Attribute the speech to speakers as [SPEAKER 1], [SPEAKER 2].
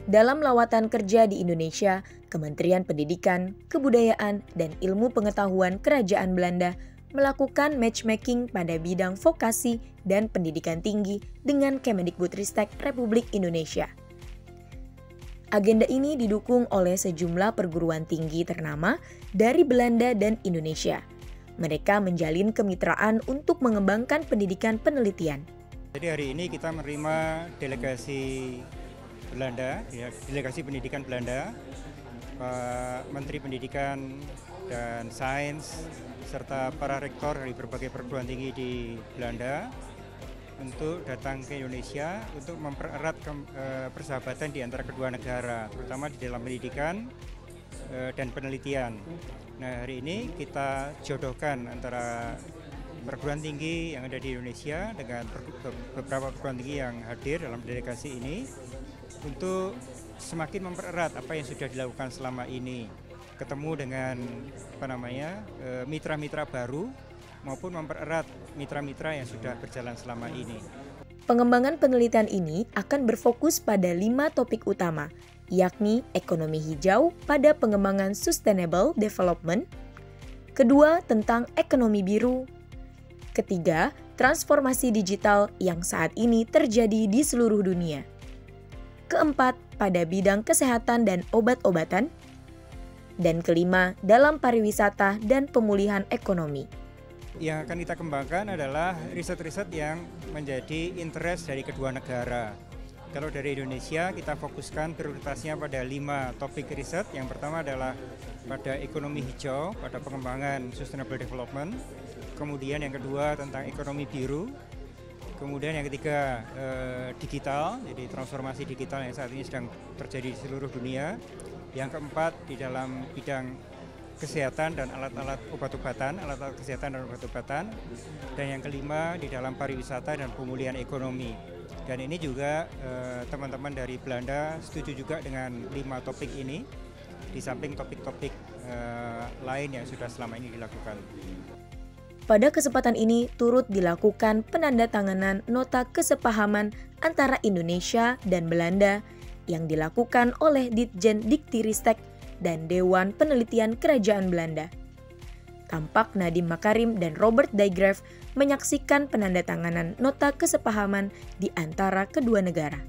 [SPEAKER 1] Dalam lawatan kerja di Indonesia, Kementerian Pendidikan, Kebudayaan, dan Ilmu Pengetahuan Kerajaan Belanda melakukan matchmaking pada bidang vokasi dan pendidikan tinggi dengan Kemendikbudristek Republik Indonesia. Agenda ini didukung oleh sejumlah perguruan tinggi ternama dari Belanda dan Indonesia. Mereka menjalin kemitraan untuk mengembangkan pendidikan penelitian.
[SPEAKER 2] Jadi hari ini kita menerima delegasi Belanda, ya, delegasi pendidikan Belanda, Pak Menteri Pendidikan dan Sains, serta para rektor dari berbagai perguruan tinggi di Belanda untuk datang ke Indonesia untuk mempererat persahabatan di antara kedua negara, terutama di dalam pendidikan dan penelitian. Nah, hari ini kita jodohkan antara perguruan tinggi yang ada di Indonesia dengan beberapa perguruan tinggi yang hadir dalam delegasi ini untuk semakin mempererat apa yang sudah dilakukan selama ini, ketemu dengan mitra-mitra baru maupun mempererat mitra-mitra yang sudah berjalan selama ini.
[SPEAKER 1] Pengembangan penelitian ini akan berfokus pada 5 topik utama, yakni ekonomi hijau pada pengembangan sustainable development, kedua tentang ekonomi biru, ketiga transformasi digital yang saat ini terjadi di seluruh dunia, keempat pada bidang kesehatan dan obat-obatan, dan kelima dalam pariwisata dan pemulihan ekonomi.
[SPEAKER 2] Yang akan kita kembangkan adalah riset-riset yang menjadi interest dari kedua negara. Kalau dari Indonesia, kita fokuskan prioritasnya pada 5 topik riset. Yang pertama adalah pada ekonomi hijau, pada pengembangan sustainable development. Kemudian yang kedua tentang ekonomi biru. Kemudian yang ketiga digital, jadi transformasi digital yang saat ini sedang terjadi di seluruh dunia. Yang keempat di dalam bidang kesehatan dan alat-alat obat-obatan, alat-alat kesehatan dan obat-obatan. Dan yang kelima di dalam pariwisata dan pemulihan ekonomi. Dan ini juga teman-teman dari Belanda setuju juga dengan 5 topik ini, di samping topik-topik lain yang sudah selama ini dilakukan.
[SPEAKER 1] Pada kesempatan ini turut dilakukan penandatanganan nota kesepahaman antara Indonesia dan Belanda yang dilakukan oleh Ditjen Diktiristek dan Dewan Penelitian Kerajaan Belanda. Tampak Nadiem Makarim dan Robert Dijkgraaf menyaksikan penandatanganan nota kesepahaman di antara kedua negara.